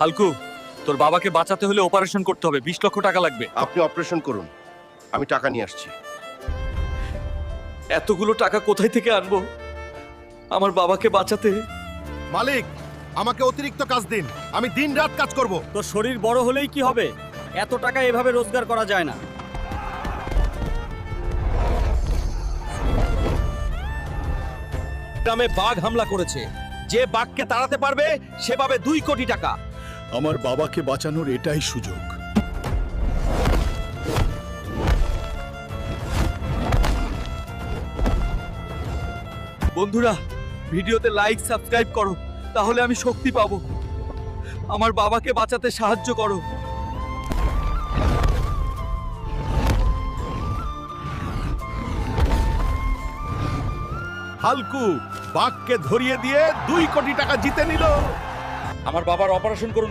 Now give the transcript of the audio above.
হালকু, তোর বাবাকে বাঁচাতে হলে অপারেশন করতে হবে, 20 লক্ষ টাকা লাগবে। আপনি অপারেশন করুন, আমি টাকা নিয়ে আসছি। এতগুলো টাকা কোথায় থেকে আনবো আমার বাবাকে বাঁচাতে? মালিক, আমাকে অতিরিক্ত কাজ দিন, আমি দিন রাত কাজ করব। তোর শরীর বড় হলেই কি হবে? এত টাকা এভাবে রোজগার করা যায় না। গ্রামে বাঘ হামলা করেছে, যে বাঘকে তাড়াতে পারবে সে পাবে 2 কোটি টাকা। আমার বাবাকে বাঁচানোর এটাই সুযোগ। বন্ধুরা, ভিডিওতে লাইক সাবস্ক্রাইব করো, তাহলে আমি শক্তি পাবো। আমার বাবাকে বাঁচাতে সাহায্য করো। হালকু বাঘকে ধরিয়ে দিয়ে 2 কোটি টাকা জিতে নিল। আমার বাবার অপারেশন করুন